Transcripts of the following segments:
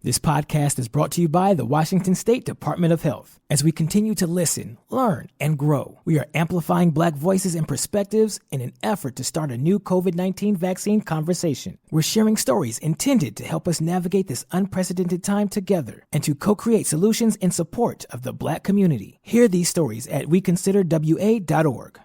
This podcast is brought to you by the Washington State Department of Health. As we continue to listen, learn, and grow, we are amplifying Black voices and perspectives in an effort to start a new COVID-19 vaccine conversation. We're sharing stories intended to help us navigate this unprecedented time together and to co-create solutions in support of the Black community. Hear these stories at weconsiderwa.org.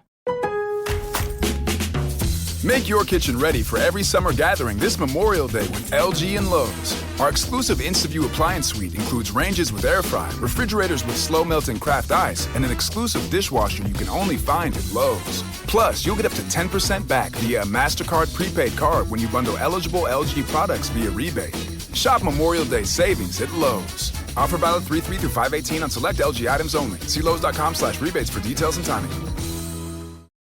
Make your kitchen ready for every summer gathering this Memorial Day with LG and Lowe's. Our exclusive InstaView appliance suite includes ranges with air fry, refrigerators with slow melting craft ice, and an exclusive dishwasher you can only find at Lowe's. Plus, you'll get up to 10% back via a MasterCard prepaid card when you bundle eligible LG products via rebate. Shop Memorial Day savings at Lowe's. Offer valid 3/3 through 5/18 on select LG items only. See Lowe's.com/rebates for details and timing.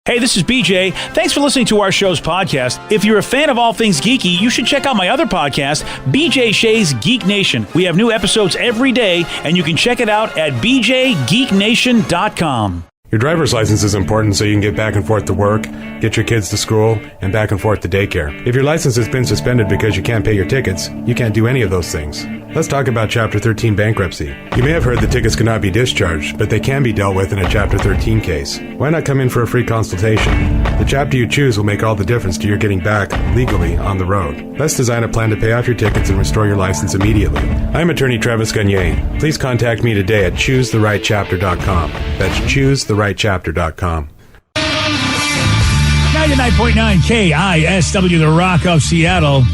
Hey, this is BJ. Thanks for listening to our show's podcast. If you're a fan of all things geeky, you should check out my other podcast, BJ Shea's Geek Nation. We have new episodes every day, and you can check it out at bjgeeknation.com. Your driver's license is important so you can get back and forth to work, get your kids to school, and back and forth to daycare. If your license has been suspended because you can't pay your tickets, you can't do any of those things. Let's talk about Chapter 13 bankruptcy. You may have heard the tickets cannot be discharged, but they can be dealt with in a Chapter 13 case. Why not come in for a free consultation? The chapter you choose will make all the difference to your getting back legally on the road. Let's design a plan to pay off your tickets and restore your license immediately. I'm attorney Travis Gagne. Please contact me today at choosetherightchapter.com. That's choosetherightchapter.com. 99.9 KISW, the Rock of Seattle.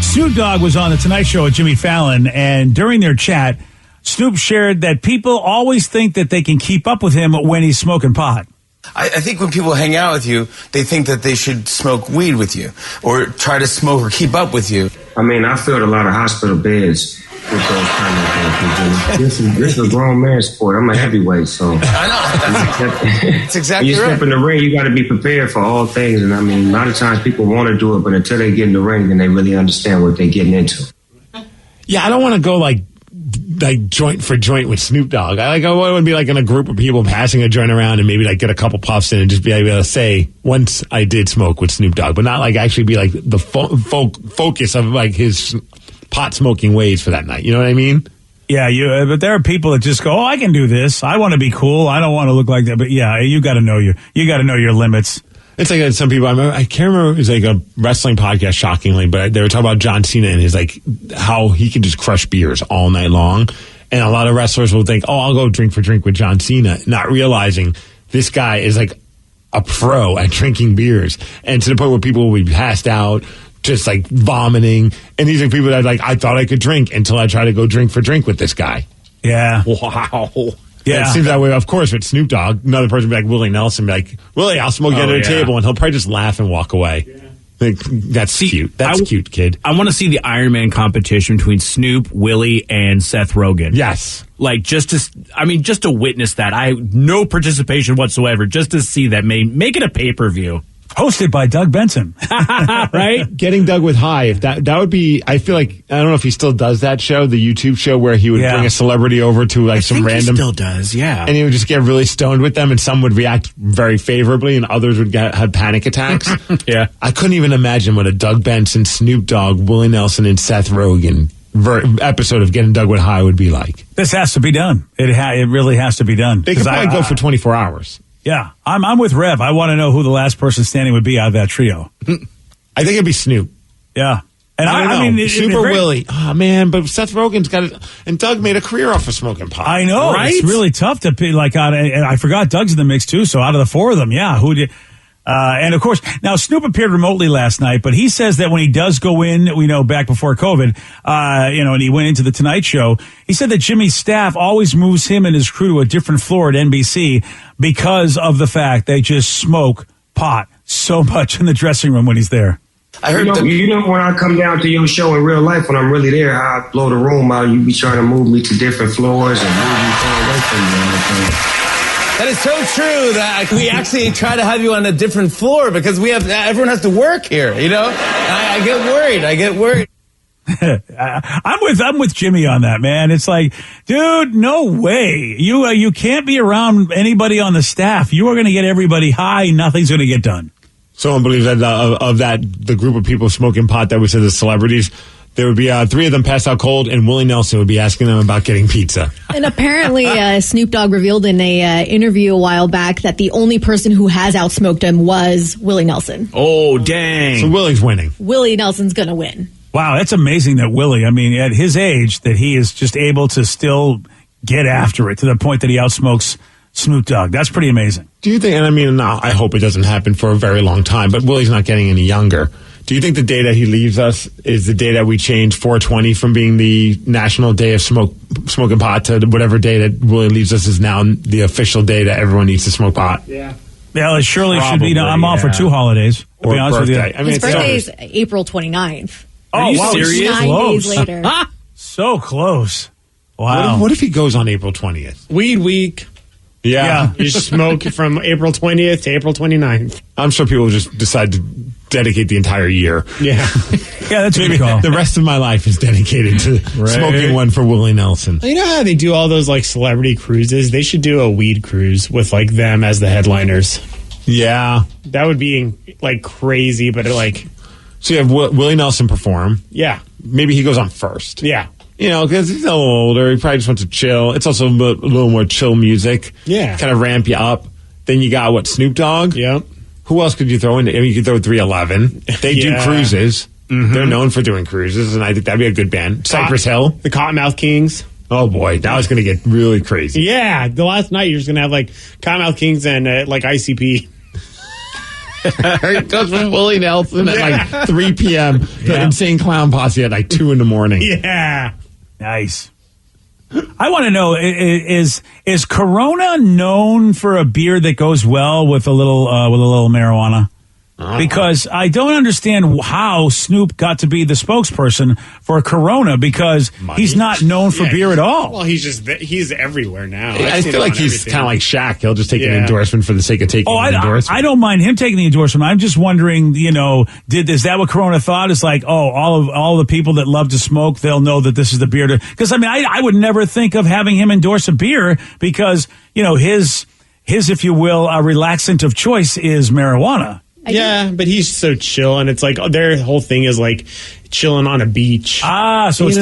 Snoop Dogg was on The Tonight Show with Jimmy Fallon, and during their chat, Snoop shared that people always think that they can keep up with him when he's smoking pot. I think when people hang out with you, they think that they should smoke weed with you or try to smoke or keep up with you. I mean, I filled a lot of hospital beds with those kind of things. This is a grown man's sport. I'm a heavyweight, so. I know. That's exactly right. You step in the ring, you got to be prepared for all things. And I mean, a lot of times people want to do it, but until they get in the ring, then they really understand what they're getting into. Yeah, I don't want to go like joint for joint with Snoop Dogg. I want to be like in a group of people passing a joint around and maybe like get a couple puffs in and just be able to say once I did smoke with Snoop Dogg, but not like actually be like the focus of like his pot smoking ways for that night. You know what I mean? Yeah, but there are people that just go, "Oh, I can do this. I want to be cool. I don't want to look like that." But yeah, you got to know your limits. It's like some people, I can't remember, it was like a wrestling podcast, shockingly, but they were talking about John Cena and his like how he can just crush beers all night long. And a lot of wrestlers will think, "Oh, I'll go drink for drink with John Cena," not realizing this guy is like a pro at drinking beers. And to the point where people will be passed out, just like vomiting. And these are people that like, I thought I could drink until I try to go drink for drink with this guy. Yeah. Wow. Yeah. It seems that way, of course, with Snoop Dogg. Another person would be like Willie Nelson, be like, "Willie, I'll smoke you under the table," and he'll probably just laugh and walk away. Yeah. Like, that's cute. That's cute, kid. I want to see the Iron Man competition between Snoop, Willie, and Seth Rogen. Yes. Like, just to witness that. No participation whatsoever. Just to see that. Make it a pay-per-view. Hosted by Doug Benson. Right? Getting Doug with High. If that would be, I feel like, I don't know if he still does that show, the YouTube show where he would bring a celebrity over to like some random. He still does, yeah. And he would just get really stoned with them and some would react very favorably and others would have panic attacks. Yeah. I couldn't even imagine what a Doug Benson, Snoop Dogg, Willie Nelson, and Seth Rogen episode of Getting Doug with High would be like. This has to be done. It really has to be done. They could probably go for 24 hours. Yeah, I'm with Rev. I want to know who the last person standing would be out of that trio. I think it'd be Snoop. Yeah. And I mean, Super Willie. Oh, man, but Seth Rogen's got it. And Doug made a career off of smoking pot. I know. Right? It's really tough to pick, like, and I forgot Doug's in the mix, too. So out of the four of them, yeah, who did... and of course, now Snoop appeared remotely last night, but he says that when he does go in, back before COVID, and he went into the Tonight Show, he said that Jimmy's staff always moves him and his crew to a different floor at NBC because of the fact they just smoke pot so much in the dressing room when he's there. I heard when I come down to your show in real life, when I'm really there, I blow the room out. You be trying to move me to different floors and move me far away from you all the time. That is so true that we actually try to have you on a different floor because everyone has to work here, you know? I get worried. I'm with Jimmy on that, man. It's like, dude, no way. You can't be around anybody on the staff. You are going to get everybody high. Nothing's going to get done. Someone believes that the group of people smoking pot that we said the celebrities, There would be 3 of them passed out cold, and Willie Nelson would be asking them about getting pizza. And apparently, Snoop Dogg revealed in a interview a while back that the only person who has outsmoked him was Willie Nelson. Oh, dang. So Willie's winning. Willie Nelson's going to win. Wow, that's amazing that Willie, I mean, at his age, that he is just able to still get after it to the point that he outsmokes Snoop Dogg. That's pretty amazing. Do you think, and I mean, no, I hope it doesn't happen for a very long time, but Willie's not getting any younger. Do you think the day that he leaves us is the day that we change 420 from being the national day of smoking pot to whatever day that Willie leaves us is now the official day that everyone needs to smoke pot? Yeah, it surely should be. I'm all for 2 holidays, to be honest with you. I mean, His birthday is April 29th. Are you serious? 9 days later. So close. Wow. What if he goes on April 20th? Weed week. Yeah. You smoke from April 20th to April 29th. I'm sure people will just decide to dedicate the entire year. Yeah. Yeah, that's a good call. The rest of my life is dedicated to smoking one for Willie Nelson. You know how they do all those like celebrity cruises? They should do a weed cruise with like them as the headliners. Yeah. That would be like crazy, but like... So you have Willie Nelson perform. Yeah. Maybe he goes on first. Yeah. You know, because he's a little older. He probably just wants to chill. It's also a little more chill music. Yeah. Kind of ramp you up. Then you got, Snoop Dogg? Yep. Who else could you throw in? I mean, you could throw 311. They do cruises. Mm-hmm. They're known for doing cruises, and I think that'd be a good band. Cypress Hill. The Cottonmouth Kings. Oh, boy. Now it's going to get really crazy. Yeah. The last night, you're just going to have like Cottonmouth Kings and like ICP. It goes with Willie Nelson at like 3 p.m. The Insane Clown Posse at like 2 in the morning. Yeah. Nice. I want to know, is Corona known for a beer that goes well with a little marijuana? Because I don't understand how Snoop got to be the spokesperson for Corona, because he's not known for beer at all. Well, he's everywhere now. I feel like he's kind of like Shaq. He'll just take an endorsement for the sake of taking an endorsement. I don't mind him taking the endorsement. I'm just wondering, is that what Corona thought? It's like, all the people that love to smoke, they'll know that this is the beer. Because I mean, I would never think of having him endorse a beer because his, if you will, relaxant of choice is marijuana. Yeah, but he's so chill, and it's like their whole thing is like chilling on a beach. So it's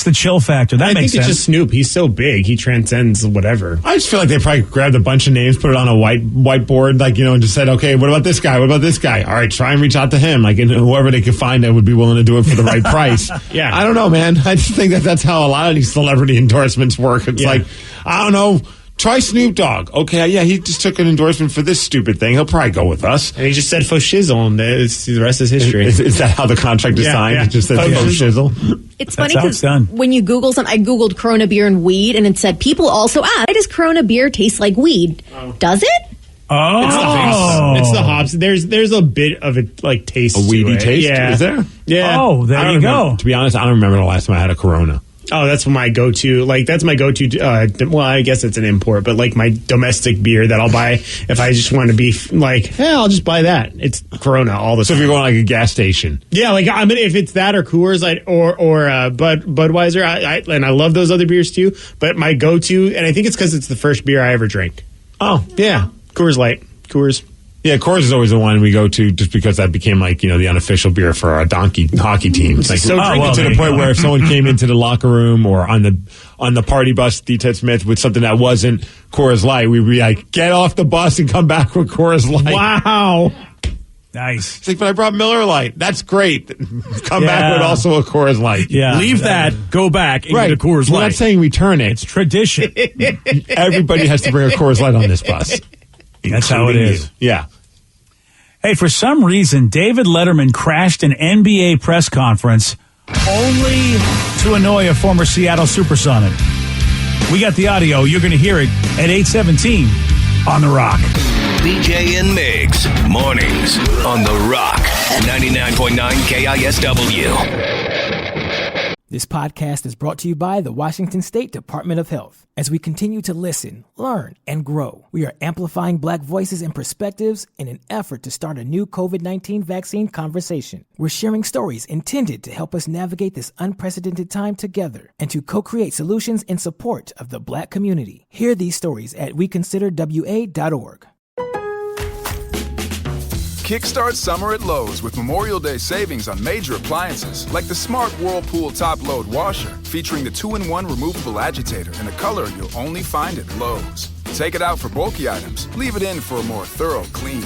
the chill factor. That makes sense. I think it's just Snoop. He's so big, he transcends whatever. I just feel like they probably grabbed a bunch of names, put it on a whiteboard, and just said, okay, what about this guy? What about this guy? All right, try and reach out to him, and whoever they could find that would be willing to do it for the right price. Yeah, I don't know, man. I just think that's how a lot of these celebrity endorsements work. It's like, I don't know. Try Snoop Dogg. Okay, yeah, he just took an endorsement for this stupid thing. He'll probably go with us. And he just said faux shizzle, and the rest is history. Is that how the contract is signed? Yeah. It just says faux shizzle? It's funny because when you Google something, I Googled Corona beer and weed, and it said people also ask, why does Corona beer taste like weed? Does it? Oh, it's the hops. There's a bit of it like taste, a weedy taste. Yeah. Is there? Yeah. Oh, there you go. To be honest, I don't remember the last time I had a Corona. Oh, that's my go-to. That's my go-to. Well, I guess it's an import, but like my domestic beer that I'll buy if I just want to be like, I'll just buy that. It's Corona all the time. So if you're going like a gas station, yeah, like if it's that or Coors, or Budweiser, and I love those other beers too. But my go-to, and I think it's because it's the first beer I ever drank. Oh yeah, Coors Light, Coors. Yeah, Coors is always the one we go to just because that became the unofficial beer for our donkey hockey team. It's like to the point where if someone came into the locker room or on the party bus, D. Ted Smith, with something that wasn't Coors Light, we'd be like, get off the bus and come back with Coors Light. Wow. Nice. It's like, but I brought Miller Lite. That's great. Come back with also a Coors Light. Yeah. Leave that, go back, and get a Coors Light. We're not saying return it. It's tradition. Everybody has to bring a Coors Light on this bus. That's how it is. Yeah. Hey, for some reason, David Letterman crashed an NBA press conference only to annoy a former Seattle Supersonic. We got the audio. You're going to hear it at 8:17 on The Rock. BJ and Migs, mornings on The Rock, 99.9 KISW. This podcast is brought to you by the Washington State Department of Health. As we continue to listen, learn, and grow, we are amplifying Black voices and perspectives in an effort to start a new COVID-19 vaccine conversation. We're sharing stories intended to help us navigate this unprecedented time together and to co-create solutions in support of the Black community. Hear these stories at weconsiderwa.org. Kickstart summer at Lowe's with Memorial Day savings on major appliances like the smart Whirlpool top-load washer featuring the 2-in-1 removable agitator in a color you'll only find at Lowe's. Take it out for bulky items, leave it in for a more thorough clean.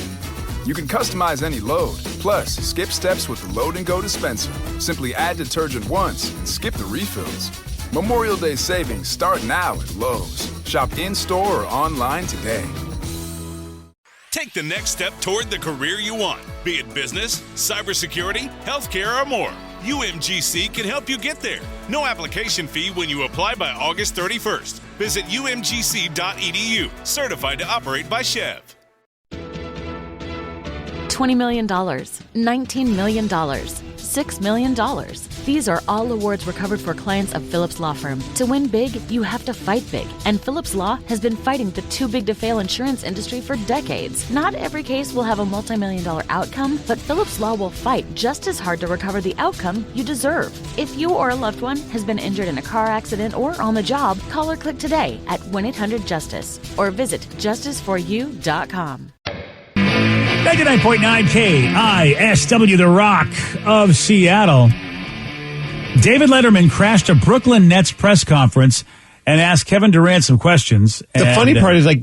You can customize any load, plus skip steps with the Load and Go dispenser. Simply add detergent once and skip the refills. Memorial Day savings start now at Lowe's. Shop in-store or online today. Take the next step toward the career you want, be it business, cybersecurity, healthcare, or more. UMGC can help you get there. No application fee when you apply by August 31st. Visit umgc.edu, certified to operate by Chev. $20 million, $19 million, $6 million. These are all awards recovered for clients of Phillips Law Firm. To win big, you have to fight big. And Phillips Law has been fighting the too big to fail insurance industry for decades. Not every case will have a multi-million-dollar outcome, but Phillips Law will fight just as hard to recover the outcome you deserve. If you or a loved one has been injured in a car accident or on the job, call or click today at 1-800-JUSTICE or visit justiceforyou.com. 99.9 KISW, the Rock of Seattle. David Letterman crashed a Brooklyn Nets press conference and asked Kevin Durant some questions. The funny part is, like,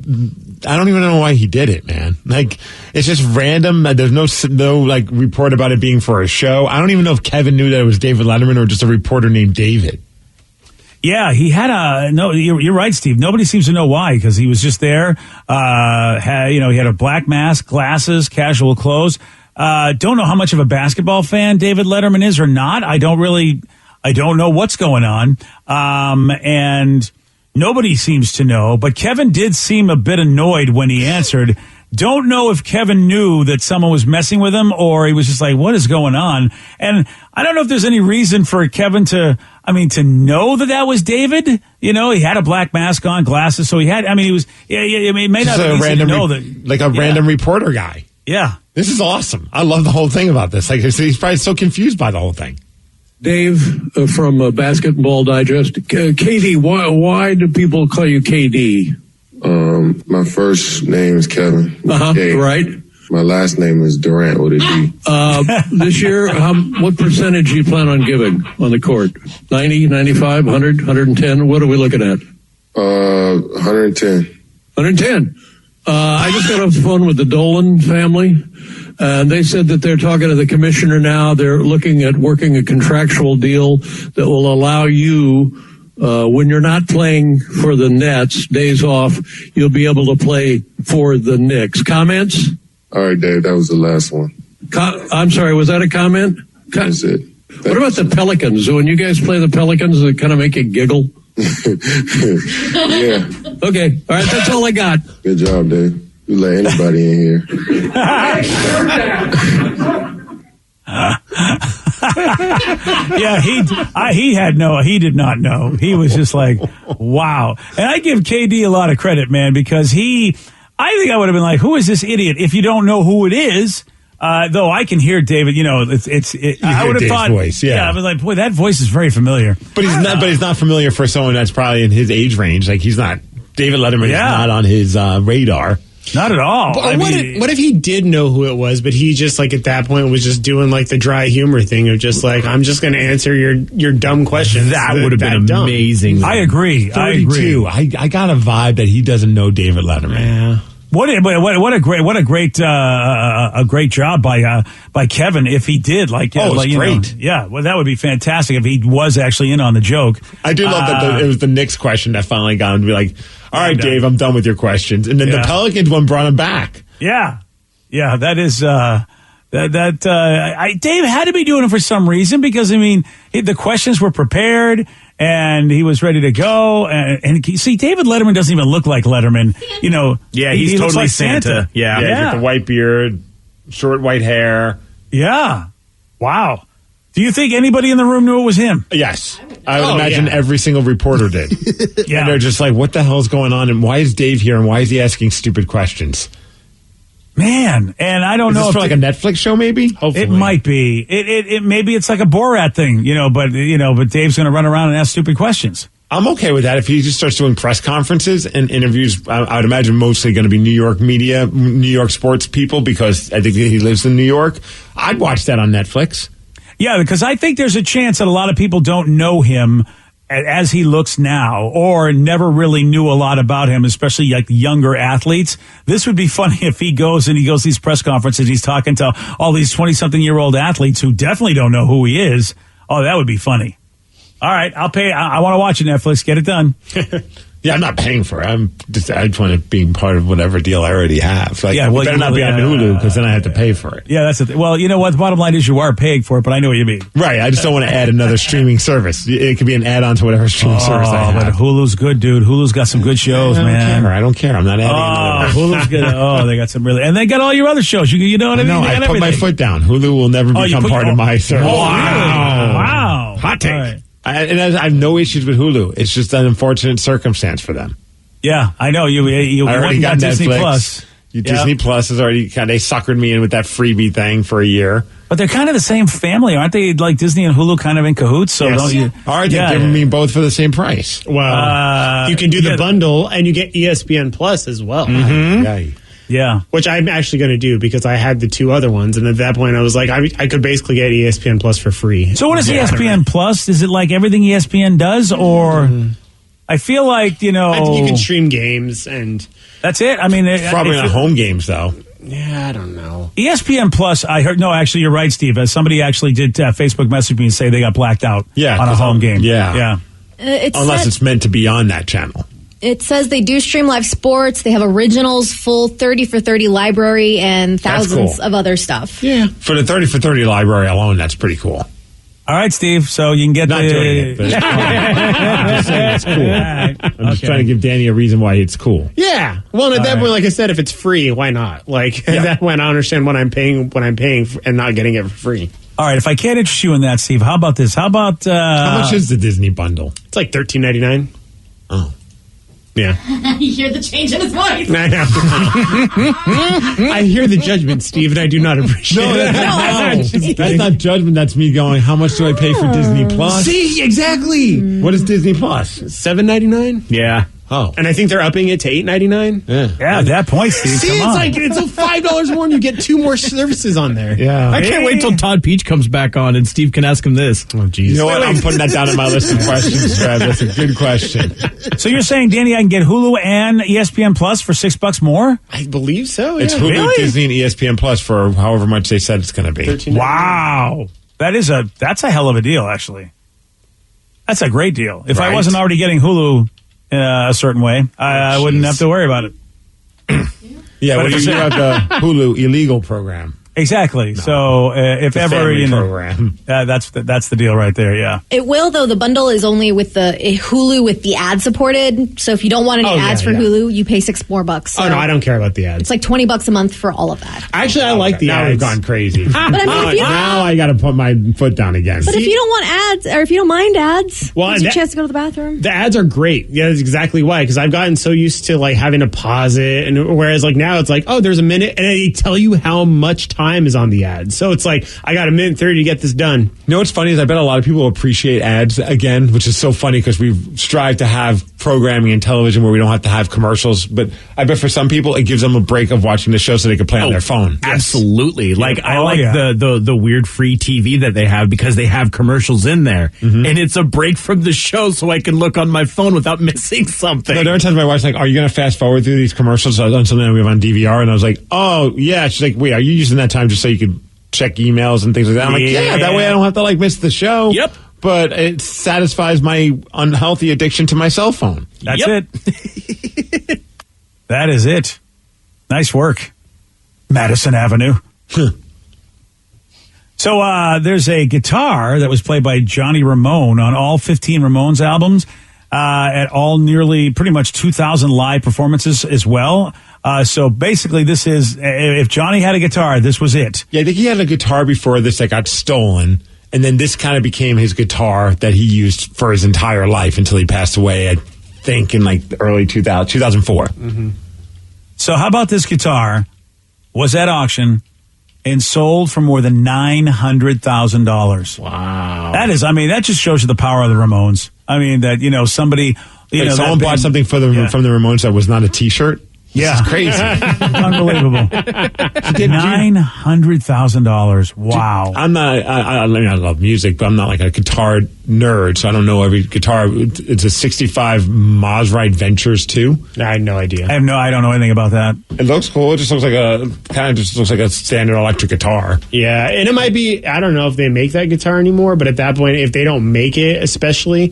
I don't even know why he did it, man. Like, it's just random. There's no like report about it being for a show. I don't even know if Kevin knew that it was David Letterman or just a reporter named David. Yeah, he had no, you're right, Steve. Nobody seems to know why, because he was just there. He had a black mask, glasses, casual clothes. Don't know how much of a basketball fan David Letterman is or not. I don't know what's going on. And nobody seems to know, but Kevin did seem a bit annoyed when he answered. Don't know if Kevin knew that someone was messing with him or he was just like, what is going on? And I don't know if there's any reason for Kevin to know that was David. You know, he had a black mask on, glasses. So he may not be easy to know that. Like a random reporter guy. Yeah. This is awesome. I love the whole thing about this. Like, he's probably so confused by the whole thing. Dave from Basketball Digest. KD, why do people call you KD? My first name is Kevin. Right. My last name is Durant with a D. This year, what percentage do you plan on giving on the court? 90, 95, 100, 110? What are we looking at? 110. 110. I just got off the phone with the Dolan family, and they said that they're talking to the commissioner now. They're looking at working a contractual deal that will allow you, when you're not playing for the Nets, days off, you'll be able to play for the Knicks. Comments? All right, Dave, that was the last one. I'm sorry, was that a comment? That's it. What about the Pelicans? When you guys play the Pelicans, does it kind of make you giggle? Yeah. Okay. All right. That's all I got. Good job, Dave. You let anybody in here. Yeah, he did not know. He was just like, wow. And I give KD a lot of credit, man, because I think I would have been like, who is this idiot? If you don't know who it is, though I can hear David, I would have thought, voice, yeah. I was like, boy, that voice is very familiar. But he's not familiar for someone that's probably in his age range. Like, he's not, David Letterman is not on his radar. Not at all. But what if he did know who it was, but he just, like, at that point was just doing, like, the dry humor thing of just like, I'm just going to answer your dumb questions. That would have been amazing. I agree. 32. I got a vibe that he doesn't know David Letterman. Yeah. What a great job by Kevin if he did great. Well, that would be fantastic if he was actually in on the joke. I do love that it was the Knicks question that finally got him to be like, all right, Dave, I'm done with your questions. And then the Pelicans one brought him back. Yeah. Yeah, that is Dave had to be doing it for some reason because the questions were prepared and he was ready to go. And see, David Letterman doesn't even look like Letterman. Yeah, he's he totally looks like Santa. Yeah, he's got the white beard, short white hair. Yeah. Wow. Do you think anybody in the room knew it was him? Yes. I would imagine every single reporter did. Yeah. And they're just like, what the hell is going on? And why is Dave here? And why is he asking stupid questions? Man, and I don't know if for like a Netflix show, maybe. Hopefully. It might be. It maybe it's like a Borat thing, but Dave's going to run around and ask stupid questions. I'm okay with that. If he just starts doing press conferences and interviews, I would imagine mostly going to be New York media, New York sports people, because I think he lives in New York. I'd watch that on Netflix. Yeah, because I think there's a chance that a lot of people don't know him as he looks now, or never really knew a lot about him, especially like younger athletes. This would be funny if he goes to these press conferences, he's talking to all these 20-something-year-old athletes who definitely don't know who he is. Oh, that would be funny. All right, I'll pay. I want to watch it, Netflix. Get it done. Yeah, I'm not paying for it. I just want to be part of whatever deal I already have. Like, it better not be on Hulu, because then I have to pay for it. Yeah, that's the thing. Well, you know what? The bottom line is you are paying for it, but I know what you mean. Right. I just don't want to add another streaming service. It could be an add-on to whatever streaming service I have. But Hulu's good, dude. Hulu's got some good shows, man. I don't care. I'm not adding another. Hulu's good. Oh, they got some really... And they got all your other shows. You know what I mean? No, I put my foot down. Hulu will never become part of my service. Oh, wow. Hot take. Right. And I have no issues with Hulu. It's just an unfortunate circumstance for them. Yeah, I know. You already got Disney Netflix. Plus. Disney Plus has already they suckered me in with that freebie thing for a year. But they're kind of the same family, aren't they? Like Disney and Hulu kind of in cahoots. So don't you? All right, they're giving me both for the same price. Well, you can do the bundle and you get ESPN Plus as well. Mm-hmm. Yeah. Which I'm actually going to do because I had the two other ones. And at that point, I was like, I could basically get ESPN Plus for free. So what is ESPN Plus? Is it like everything ESPN does? Or I feel like, I think you can stream games and... That's it? I mean... Probably not home games, though. Yeah, I don't know. ESPN Plus, I heard... No, actually, you're right, Steve. Somebody actually did Facebook message me and say they got blacked out on a home game. Yeah. Unless it's meant to be on that channel. It says they do stream live sports. They have originals, full 30 for 30 library, and thousands of other stuff. Yeah. For the 30 for 30 library alone, that's pretty cool. All right, Steve. So you can get not doing it, but I'm just saying it's cool. I'm just trying to give Danny a reason why it's cool. Yeah. Well, at that point, like I said, if it's free, why not? Like at that point, I understand what I'm paying and not getting it for free. All right. If I can't interest you in that, Steve, how about this? How about how much is the Disney bundle? It's like $13.99. Oh. Yeah. You hear the change in his voice. I know. I hear the judgment, Steve, and I do not appreciate it. That's not judgment. That's me going, how much do I pay for Disney Plus? See, exactly. What is Disney Plus? $7.99? Yeah. Oh. And I think they're upping it to $8.99. Yeah, at that point, Steve, See, come on. it's $5 more and you get 2 more services on there. Yeah. I can't wait till Todd Peach comes back on and Steve can ask him this. Oh, jeez. You know what? I'm putting that down on my list of questions, Trev. That's a good question. So you're saying, Danny, I can get Hulu and ESPN Plus for $6 more? I believe so, yeah. It's Hulu, Really? Disney, and ESPN Plus for however much they said it's going to be. $13.99. Wow. That's a hell of a deal, actually. That's a great deal. If I Right. wasn't already getting Hulu a certain way, I wouldn't have to worry about it. Yeah, But well, if you it's- have the Hulu illegal program. Exactly. So if The ever, family program. that's the deal right there. Yeah. It will, though. The bundle is only with the Hulu with the ad supported. So if you don't want any ads for Hulu, you pay $6 more. So Oh, no, I don't care about the ads. it's like $20 a month for all of that. Actually, I like the now ads. we've gone crazy. But I mean, if you, Now I got to put my foot down again. but if you don't want ads, or if you don't mind ads, Well, gives you a that- chance to go to the bathroom. The ads are great. Yeah, that's exactly why. Because I've gotten so used to like having to pause it, and whereas like now it's like, oh, there's a minute, and they tell you how much time is on the ad. So it's like I got a minute 30 to get this done. You know what's funny is I bet a lot of people appreciate ads again, which is so funny because we strive to have programming and television where we don't have to have commercials. But I bet for some people it gives them a break of watching the show so they can play on their phone. Absolutely. Like I Oh, like yeah. the weird free TV that they have because they have commercials in there. And it's a break from the show so I can look on my phone without missing something. No, there are times my wife's like, "Are you going to fast forward through these commercials on something we have on DVR?" And I was like, "Oh yeah." She's like, "Wait, are you using that time just so you could check emails and things like that?" I'm like, "Yeah, that way I don't have to like miss the show." Yep. But it satisfies my unhealthy addiction to my cell phone. That's it. That is it. Nice work, Madison Avenue. So there's a guitar that was played by Johnny Ramone on all 15 Ramones albums, at all nearly pretty much 2,000 live performances as well. So basically this is, if Johnny had a guitar, this was it. Yeah, I think he had a guitar before this that got stolen. And then this kind of became his guitar that he used for his entire life until he passed away, I think, in like the early 2004. So how about this guitar was at auction and sold for more than $900,000. Wow. That just shows you the power of the Ramones. I mean, that, somebody, someone bought something from the Ramones that was not a T-shirt. Yeah. This is crazy. Unbelievable. $900,000. Wow. I'm not, I love music, but I'm not like a guitar nerd, so I don't know every guitar. It's a 65 Maserati Ventures 2. I had no idea. I don't know anything about that. It looks cool. It just looks like a standard electric guitar. Yeah, and it might be, I don't know if they make that guitar anymore, but at that point, if they don't make it, especially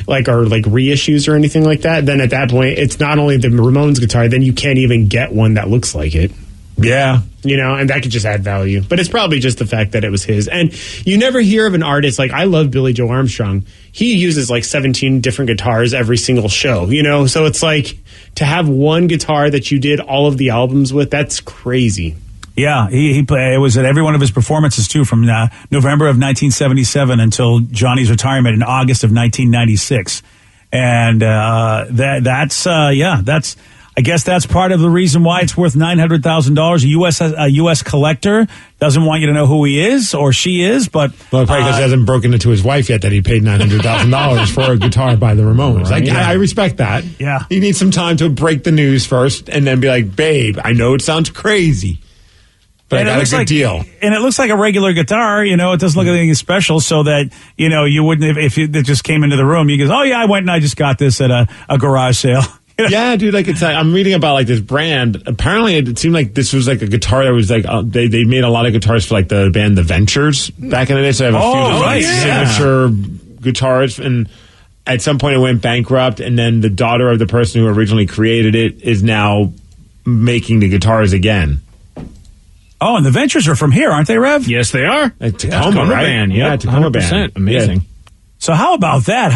or reissues or anything like that, then at that point, it's not only the Ramones guitar, then you can't even get one that looks like it. Yeah. And that could just add value. But it's probably just the fact that it was his. And you never hear of an artist, I love Billy Joe Armstrong. He uses 17 different guitars every single show, So it's to have one guitar that you did all of the albums with, that's crazy. Yeah, it was at every one of his performances, too, from November of 1977 until Johnny's retirement in August of 1996. And I guess that's part of the reason why it's worth $900,000. A U.S. collector doesn't want you to know who he is or she is, but probably because he hasn't broken it to his wife yet that he paid $900,000 for a guitar by the Ramones. Right. I respect that. Yeah, he needs some time to break the news first, and then be like, "Babe, I know it sounds crazy, but I got a good deal." And it looks like a regular guitar. It doesn't look like anything special, so that you wouldn't if it just came into the room. You go, "Oh yeah, I went and I just got this at a garage sale." Yeah, dude, I'm reading about this brand. Apparently it seemed like this was a guitar that was they made a lot of guitars for the band The Ventures back in the day. So I have a few signature guitars, and at some point it went bankrupt, and then the daughter of the person who originally created it is now making the guitars again. Oh, and The Ventures are from here, aren't they, Rev? Yes, they are. Tacoma, right? band. Yeah, Tacoma band. Amazing. Yeah. So how about that?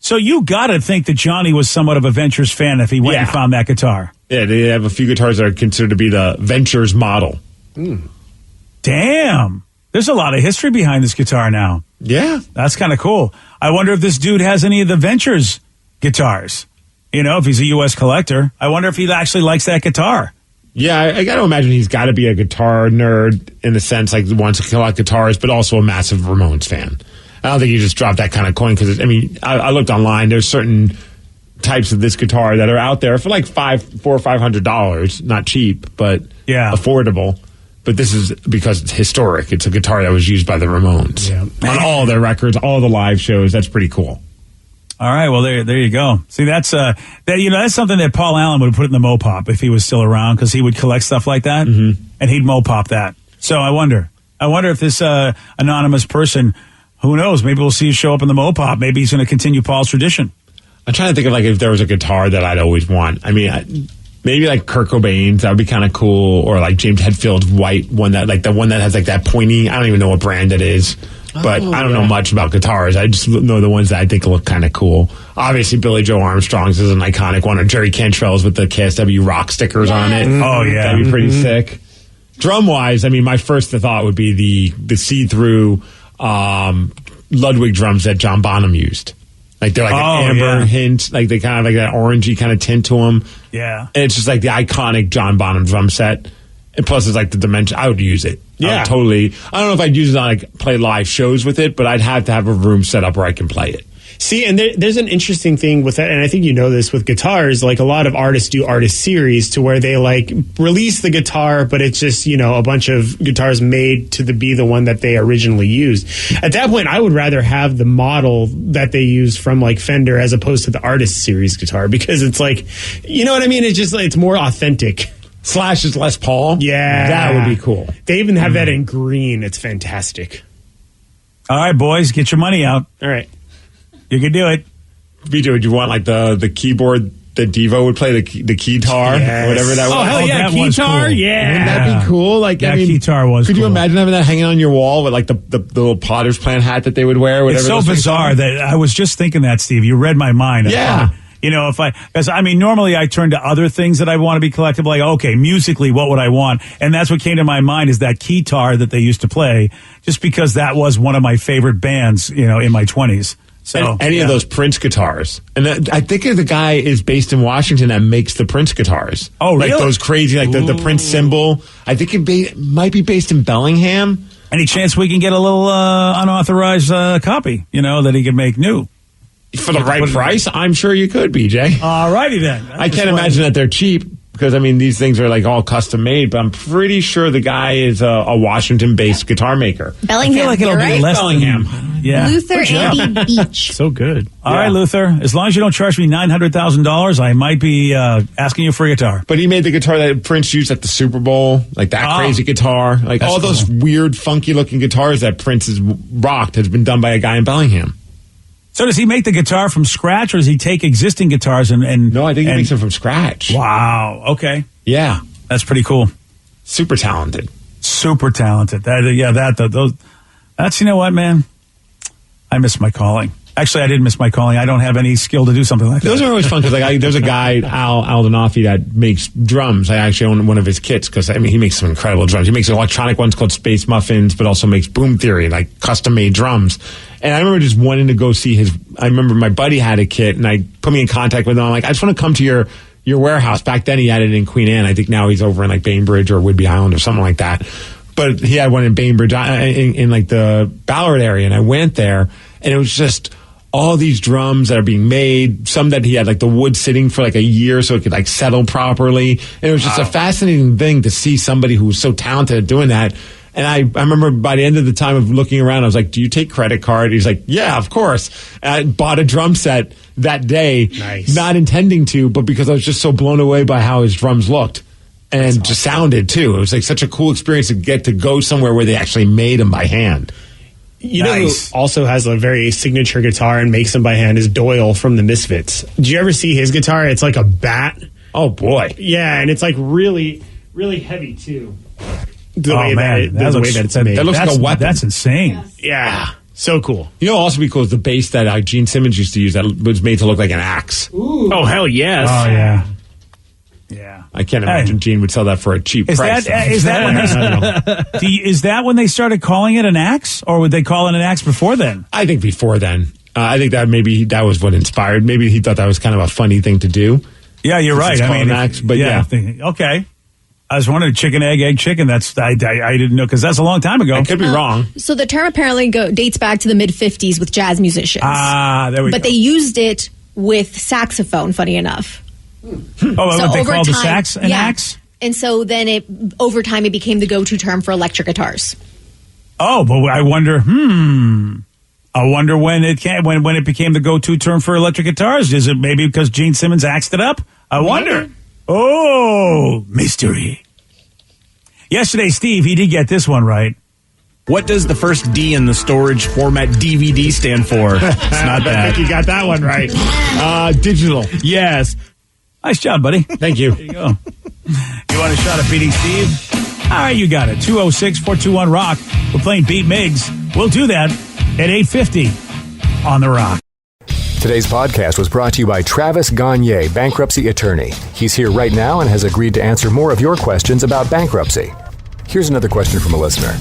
So you got to think that Johnny was somewhat of a Ventures fan if he went and found that guitar. Yeah, they have a few guitars that are considered to be the Ventures model. Damn. There's a lot of history behind this guitar now. Yeah. That's kind of cool. I wonder if this dude has any of the Ventures guitars. If he's a U.S. collector. I wonder if he actually likes that guitar. Yeah, I got to imagine he's got to be a guitar nerd in the sense wants to collect guitars, but also a massive Ramones fan. I don't think you just drop that kind of coin because, I looked online. There's certain types of this guitar that are out there for $400 or $500. Not cheap, but affordable. But this is because it's historic. It's a guitar that was used by the Ramones on all their records, all the live shows. That's pretty cool. All right, well there you go. See, that's that's something that Paul Allen would have put in the Mopop if he was still around, because he would collect stuff like that, and he'd Mopop that. So I wonder if this anonymous person. Who knows? Maybe we'll see you show up in the Mopop. Maybe he's going to continue Paul's tradition. I'm trying to think of if there was a guitar that I'd always want. Maybe Kurt Cobain's. That would be kind of cool. Or James Hetfield's white one that the one that has that pointy. I don't even know what brand it is. But I don't know much about guitars. I just know the ones that I think look kind of cool. Obviously, Billy Joe Armstrong's is an iconic one. Or Jerry Cantrell's with the KSW rock stickers on it. Oh yeah, that'd be pretty sick. Drum wise, my first thought would be the see-through Ludwig drums that John Bonham used. They're an amber hint, they kind of that orangey kind of tint to them. Yeah. And it's just the iconic John Bonham drum set. And plus it's the dimension. I would use it. Yeah. Totally. I don't know if I'd use it on play live shows with it, but I'd have to have a room set up where I can play it. See, and there's an interesting thing with that, and I think you know this with guitars. A lot of artists do artist series to where they release the guitar, but it's just a bunch of guitars made to be the one that they originally used. At that point, I would rather have the model that they use from Fender as opposed to the artist series guitar, because it's you know what I mean? It's just it's more authentic. Slash is Les Paul. Yeah, that would be cool. They even have that in green. It's fantastic. All right, boys, get your money out. All right. You can do it. BJ, would you want the keyboard that Devo would play, the keytar, whatever that was? Oh, hell yeah, keytar, cool. yeah. Wouldn't that be cool? Keytar was cool. Could you cool. imagine having that hanging on your wall with the little potter's plant hat that they would wear? Whatever. It's so bizarre that I was just thinking that, Steve. You read my mind. Yeah. Because normally I turn to other things that I want to be collectible. Okay, musically, what would I want? And that's what came to my mind is that keytar that they used to play, just because that was one of my favorite bands, in my 20s. So any of those Prince guitars. And I think the guy is based in Washington that makes the Prince guitars. Oh, really? Like those crazy, like the Prince symbol. I think it might be based in Bellingham. Any chance we can get a little unauthorized copy, that he could make new? For the right price? I'm sure you could, BJ. All righty then. I can't imagine that they're cheap. Because, these things are like all custom made, but I'm pretty sure the guy is a Washington-based guitar maker. Bellingham, I feel like it'll be right? less Bellingham. Yeah. Luther Andy Beach. So good. All right, Luther. As long as you don't charge me $900,000, I might be asking you for a guitar. But he made the guitar that Prince used at the Super Bowl, like that crazy guitar. Like all those weird, funky-looking guitars that Prince has rocked has been done by a guy in Bellingham. So does he make the guitar from scratch, or does he take existing guitars and No, I think he makes them from scratch. Wow. Okay. Yeah. That's pretty cool. Super talented. Super talented. That's, you know what, man? I miss my calling. Actually, I didn't miss my calling. I don't have any skill to do something like that. Those are always fun because there's a guy, Al Aldenofi, that makes drums. I actually own one of his kits because he makes some incredible drums. He makes electronic ones called Space Muffins, but also makes Boom Theory, like custom made drums. And I remember just wanting to go see I remember my buddy had a kit and I put me in contact with him. I'm like, I just want to come to your warehouse. Back then he had it in Queen Anne. I think now he's over in like Bainbridge or Whidbey Island or something like that. But he had one in Bainbridge in like the Ballard area. And I went there and it was just all these drums that are being made, some that he had like the wood sitting for like a year so it could like settle properly. And it was just a fascinating thing to see somebody who was so talented at doing that. And I remember by the end of the time of looking around, I was like, do you take credit card? He's like, yeah, of course. And I bought a drum set that day, not intending to, but because I was just so blown away by how his drums looked and just sounded too. It was like such a cool experience to get to go somewhere where they actually made them by hand. You know who also has a very signature guitar and makes them by hand is Doyle from the Misfits. Did you ever see his guitar? It's like a bat. Oh, boy. Yeah, and it's like really, really heavy, too. The way man. that it's made. That looks like a weapon. That's insane. Yeah. So cool. You know what also be cool is the bass that Gene Simmons used to use that was made to look like an axe. Ooh. Oh, hell yes. Oh, yeah. Yeah. I can't imagine Gene would sell that for a cheap price. Is that when they started calling it an axe, or would they call it an axe before then? I think before then. I think that maybe that was what inspired. Maybe he thought that was kind of a funny thing to do. Yeah, you're right. I mean, axe, but yeah. Okay. I was wondering, chicken, egg, chicken. That's I didn't know because that's a long time ago. I could be wrong. So the term apparently dates back to the mid-50s with jazz musicians. There we go. But they used it with saxophone, funny enough. Oh, what they called the sax an axe? And so then over time it became the go-to term for electric guitars. Oh, but I wonder, I wonder when it became the go-to term for electric guitars. Is it maybe because Gene Simmons axed it up? I wonder. Oh, mystery. Yesterday, Steve, he did get this one right. What does the first D in the storage format DVD stand for? It's not that. I think you got that one right. Digital. Yes. Nice job, buddy. Thank you. There you go. You want a shot at beating Steve? All right, you got it. 206-421-ROCK. We're playing Beat Miggs. We'll do that at 8:50 on The Rock. Today's podcast was brought to you by Travis Gagne, bankruptcy attorney. He's here right now and has agreed to answer more of your questions about bankruptcy. Here's another question from a listener.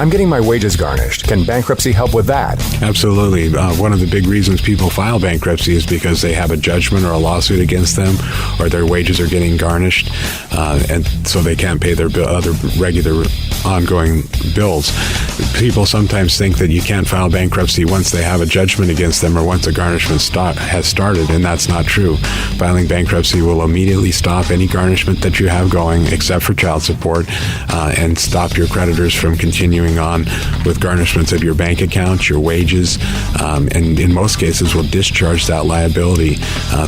I'm getting my wages garnished. Can bankruptcy help with that? Absolutely. One of the big reasons people file bankruptcy is because they have a judgment or a lawsuit against them, or their wages are getting garnished, and so they can't pay their other regular ongoing bills. People sometimes think that you can't file bankruptcy once they have a judgment against them or once a garnishment has started, and that's not true. Filing bankruptcy will immediately stop any garnishment that you have going, except for child support, and stop your creditors from continuing on with garnishments of your bank account, your wages, and in most cases will discharge that liability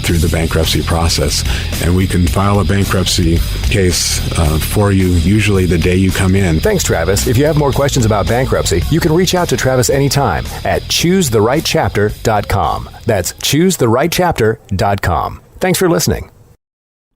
through the bankruptcy process. And we can file a bankruptcy case for you usually the day you come in. Thanks, Travis. If you have more questions about bankruptcy, you can reach out to Travis anytime at choosetherightchapter.com. That's choosetherightchapter.com. Thanks for listening.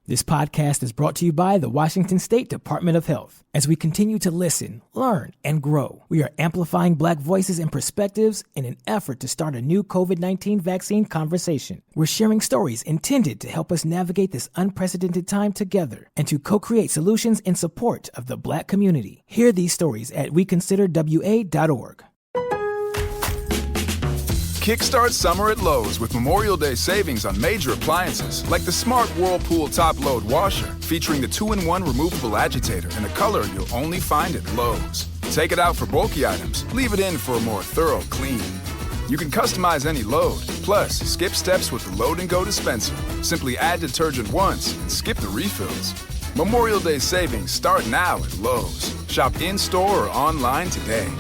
This podcast is brought to you by the Washington State Department of Health. As we continue to listen, learn, and grow, we are amplifying Black voices and perspectives in an effort to start a new COVID-19 vaccine conversation. We're sharing stories intended to help us navigate this unprecedented time together and to co-create solutions in support of the Black community. Hear these stories at weconsiderwa.org. Kickstart summer at Lowe's with Memorial Day savings on major appliances like the Smart Whirlpool Top Load Washer, featuring the 2-in-1 removable agitator in a color you'll only find at Lowe's. Take it out for bulky items, leave it in for a more thorough clean. You can customize any load, plus skip steps with the Load and Go dispenser. Simply add detergent once and skip the refills. Memorial Day savings start now at Lowe's. Shop in-store or online today.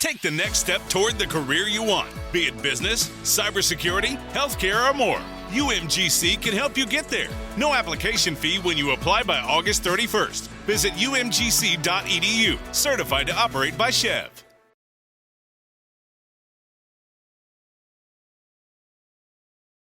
Take the next step toward the career you want, be it business, cybersecurity, healthcare, or more. UMGC can help you get there. No application fee when you apply by August 31st. Visit umgc.edu, certified to operate by Chev.